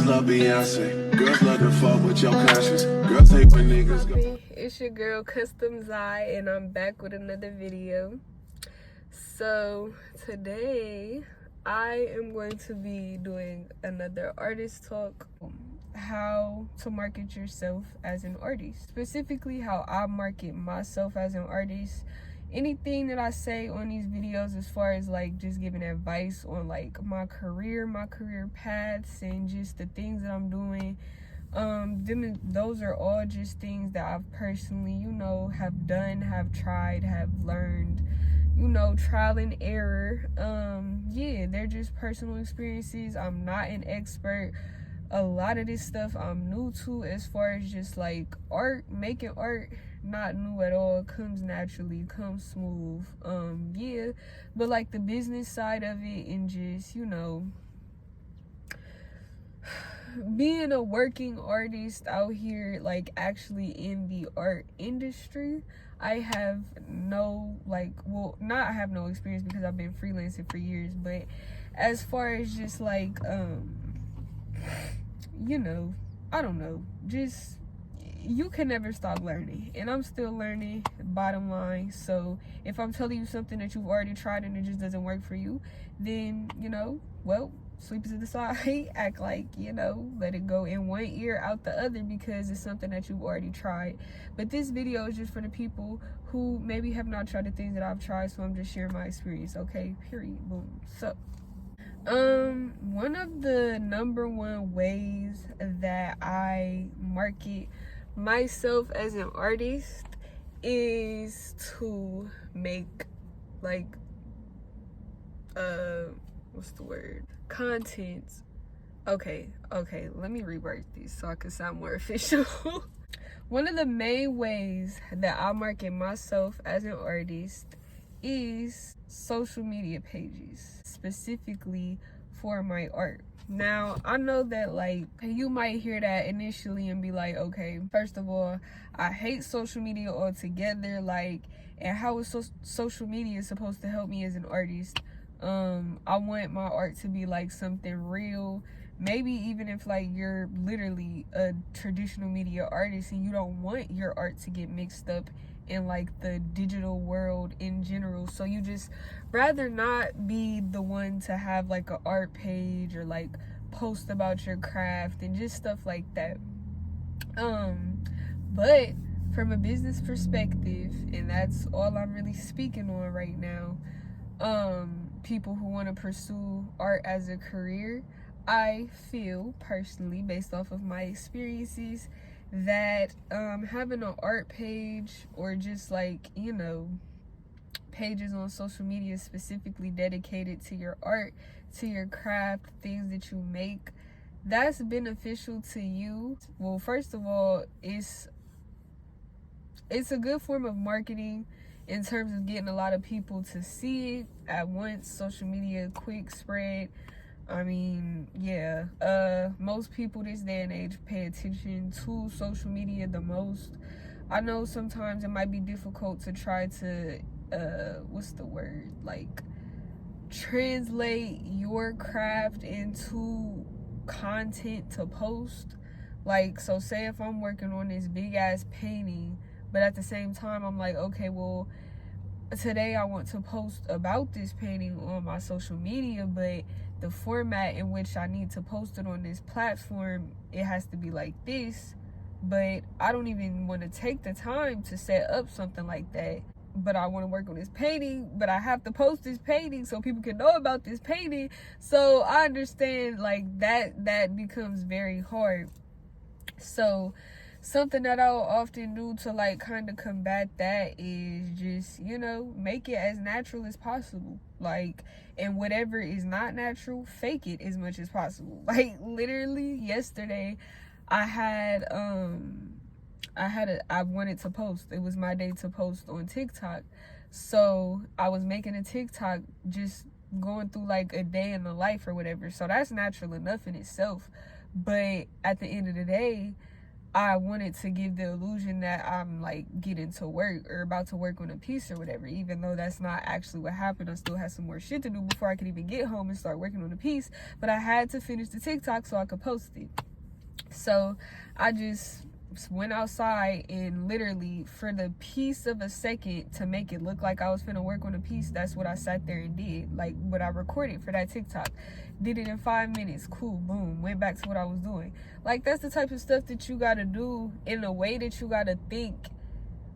Girls love Beyonce. Girls love to fuck with your conscience. Girls hate when niggas go. It's your girl Custom Zai, and I'm back with another video. So today I am going to be doing another artist talk. How to market yourself as an artist. Specifically how I market myself as an artist. Anything that I say on these videos as far as like just giving advice on like my career paths and just the things that I'm doing, those are all just things that I've personally, have done, have tried, have learned, trial and error. Yeah, they're just personal experiences. I'm not an expert. A lot of this stuff I'm new to, as far as just like art, making art, not new at all. Comes naturally, comes smooth. Yeah, but like the business side of it and just, being a working artist out here, like actually in the art industry, I have no I have no experience because I've been freelancing for years. But as far as just like I don't know, just you can never stop learning, and I'm still learning, bottom line. So if I'm telling you something that you've already tried and it just doesn't work for you, then well, sweep it to the side, act like let it go in one ear out the other, because it's something that you've already tried. But this video is just for the people who maybe have not tried the things that I've tried, so I'm just sharing my experience. Okay, period, boom. So one of the number one ways that I market myself as an artist is to make what's the word? Content. Okay, let me reword this so I can sound more official. One of the main ways that I market myself as an artist is social media pages, specifically for my art. Now, I know that you might hear that initially and be like, okay, first of all, I hate social media altogether, and how is social media supposed to help me as an artist? I want my art to be like something real. Maybe even if you're literally a traditional media artist and you don't want your art to get mixed up in the digital world in general, so you just rather not be the one to have an art page or post about your craft and just stuff like that. But from a business perspective, and that's all I'm really speaking on right now, people who want to pursue art as a career, I feel personally, based off of my experiences, that having an art page or just pages on social media specifically dedicated to your art, to your craft, things that you make, that's beneficial to you. Well, first of all, it's a good form of marketing in terms of getting a lot of people to see it at once. Social media, quick spread. I mean, yeah, most people this day and age pay attention to social media the most. I know sometimes it might be difficult to try to, translate your craft into content to post. So say if I'm working on this big ass painting, but at the same time I'm like, okay, well, today I want to post about this painting on my social media, but the format in which I need to post it on this platform, it has to be like this. But I don't even want to take the time to set up something like that. But I want to work on this painting, but I have to post this painting so people can know about this painting. So I understand that becomes very hard. So something that I'll often do to kind of combat that is just, make it as natural as possible. And whatever is not natural, fake it as much as possible. Literally yesterday, I wanted to post. It was my day to post on TikTok. So I was making a TikTok, just going through a day in the life or whatever. So that's natural enough in itself. But at the end of the day, I wanted to give the illusion that I'm like getting to work or about to work on a piece or whatever, even though that's not actually what happened. I still had some more shit to do before I could even get home and start working on the piece, but I had to finish the TikTok so I could post it. So I just went outside and literally for the piece of a second to make it look like I was finna work on a piece, that's what I sat there and did. Like what I recorded for that TikTok. Did it in 5 minutes. Cool, boom. Went back to what I was doing. Like that's the type of stuff that you gotta do in a way that you gotta think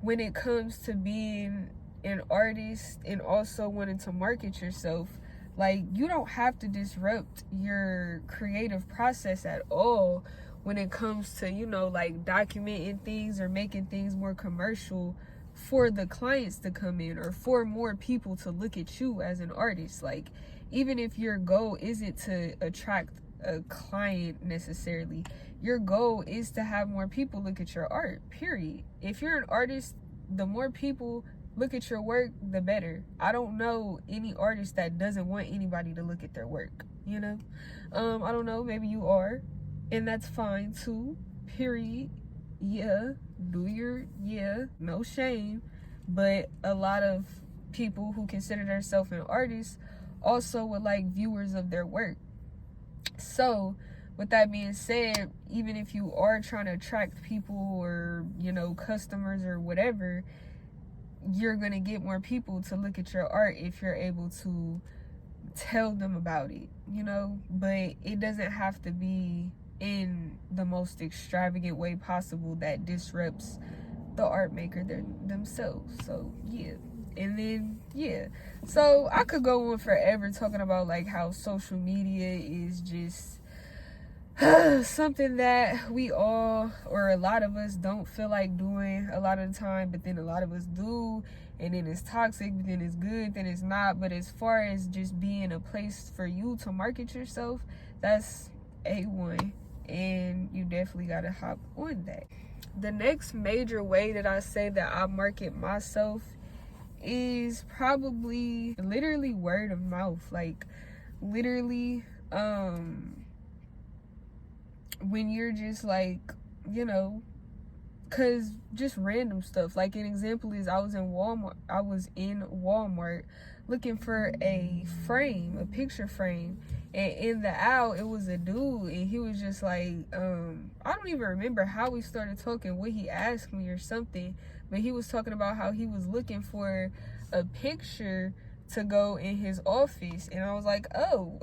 when it comes to being an artist and also wanting to market yourself. Like you don't have to disrupt your creative process at all when it comes to, you know, like documenting things or making things more commercial for the clients to come in or for more people to look at you as an artist. Like even if your goal isn't to attract a client necessarily, your goal is to have more people look at your art, period. If you're an artist, the more people look at your work, the better. I don't know any artist that doesn't want anybody to look at their work, you know? I don't know, maybe you are, and that's fine too, period. Yeah, no shame. But a lot of people who consider themselves an artist also would like viewers of their work. So with that being said, even if you are trying to attract people or, you know, customers or whatever, you're going to get more people to look at your art if you're able to tell them about it, you know? But it doesn't have to be in the most extravagant way possible that disrupts the art maker themselves. So yeah. And then yeah, so I could go on forever talking about like how social media is just something that we all, or a lot of us, don't feel like doing a lot of the time, but then a lot of us do, and then it's toxic, but then it's good, then it's not. But as far as just being a place for you to market yourself, that's A1, and you definitely gotta hop on that. The next major way that I say that I market myself is probably literally word of mouth. Like literally when you're just like, you know, cause just random stuff. Like an example is I was in Walmart looking for a frame, a picture frame, and in the aisle it was a dude, and he was just like, I don't even remember how we started talking, what he asked me or something, but he was talking about how he was looking for a picture to go in his office, and I was like, oh,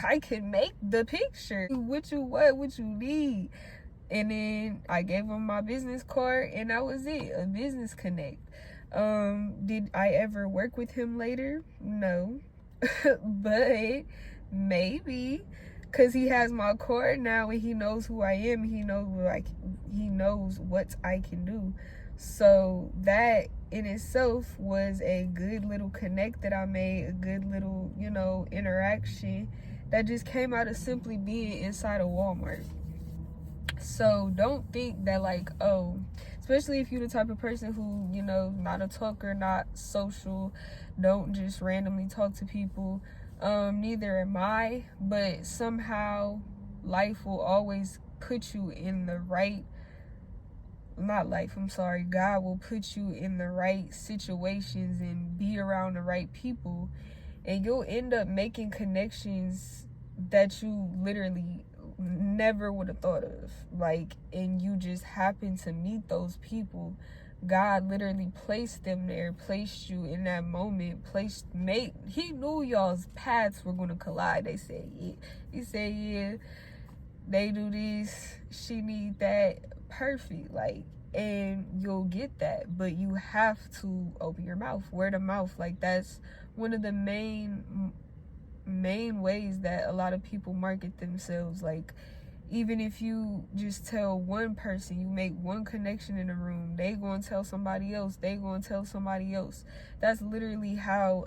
I can make the picture. What you need? And then I gave him my business card, and that was it, a business connect. Did I ever work with him later? No. But maybe, because he has my card now and he knows who I am. He knows what I can do. So that in itself was a good little connect that I made, a good little, you know, interaction that just came out of simply being inside of Walmart. So don't think that like, oh, especially if you're the type of person who, you know, not a talker, not social, don't just randomly talk to people. Neither am I, but somehow life will always put you in the right, God will put you in the right situations and be around the right people, and you'll end up making connections that you literally never would have thought of. Like, and you just happen to meet those people. God literally placed them there, placed you in that moment, he knew y'all's paths were gonna collide. They said, yeah. He said, yeah, they do this, she need that, perfect. Like, and you'll get that, but you have to open your mouth, word of mouth. Like, that's one of the main ways that a lot of people market themselves. Like, even if you just tell one person, you make one connection in a room, they gonna tell somebody else, that's literally how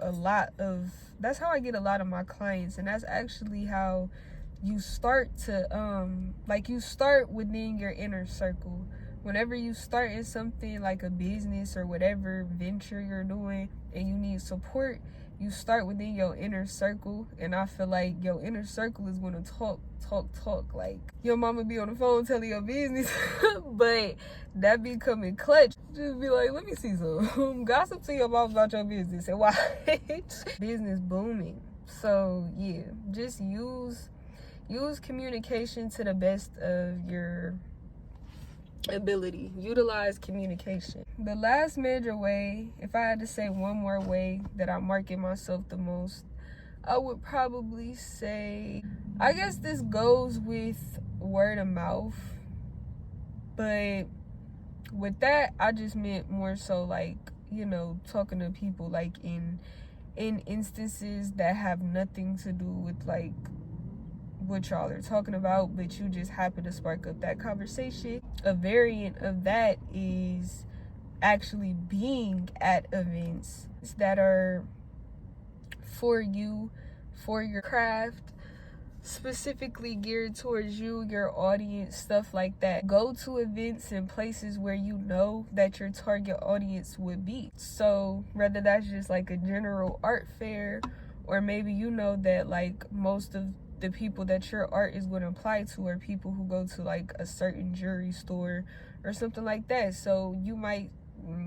that's how I get a lot of my clients. And that's actually how you start to you start within your inner circle. Whenever you start in something like a business or whatever venture you're doing and you need support, you start within your inner circle, and I feel like your inner circle is going to talk. Like your mama be on the phone telling your business, but that be coming clutch. Just be like, let me see some gossip to your mom about your business and why business booming. So yeah, just use communication to the best of your ability. Utilize communication. The last major way, if I had to say one more way that I market myself the most, I would probably say, I guess this goes with word of mouth, but with that, I just meant more so like, you know, talking to people like in instances that have nothing to do with like what y'all are talking about, but you just happen to spark up that conversation. A variant of that is actually being at events that are for you, for your craft, specifically geared towards you, your audience, stuff like that. Go to events and places where you know that your target audience would be. So whether that's just like a general art fair, or maybe you know that like most of the people that your art is going to apply to are people who go to like a certain jewelry store or something like that. So you might,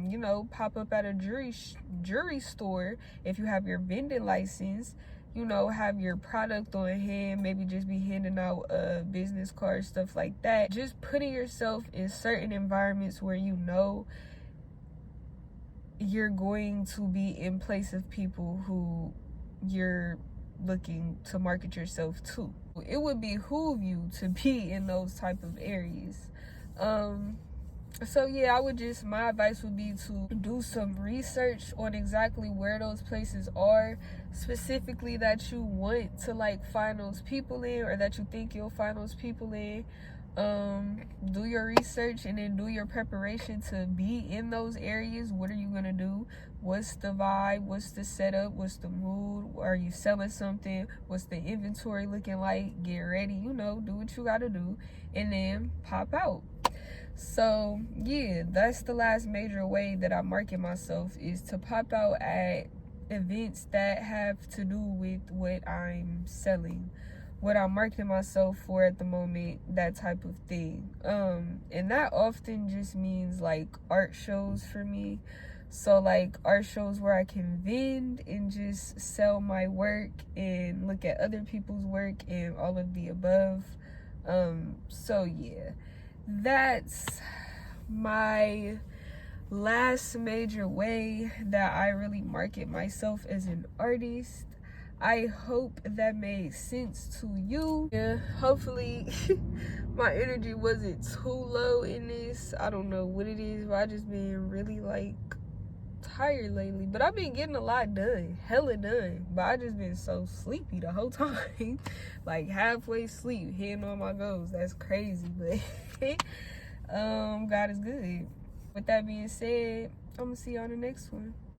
you know, pop up at a jewelry store if you have your vending license, you know, have your product on hand, maybe just be handing out business cards, stuff like that. Just putting yourself in certain environments where you know you're going to be in place of people who you're looking to market yourself to. It would behoove you to be in those type of areas. So yeah, my advice would be to do some research on exactly where those places are, specifically that you want to like find those people in, or that you think you'll find those people in. Do your research and then do your preparation to be in those areas. What are you gonna do? What's the vibe? What's the setup? What's the mood? Are you selling something? What's the inventory looking like? Get ready, you know, do what you gotta do, and then pop out. So yeah, that's the last major way that I market myself, is to pop out at events that have to do with what I'm selling, what I'm marketing myself for at the moment, that type of thing. And that often just means like art shows for me. So like art shows where I can vend and just sell my work and look at other people's work and all of the above. So yeah, that's my last major way that I really market myself as an artist. I hope that made sense to you. Yeah, hopefully my energy wasn't too low in this. I don't know what it is, but I just been really like tired lately. But I've been getting a lot done, hella done. But I just been so sleepy the whole time. Like halfway sleep, hitting on my goals. That's crazy, but God is good. With that being said, I'm gonna see you on the next one.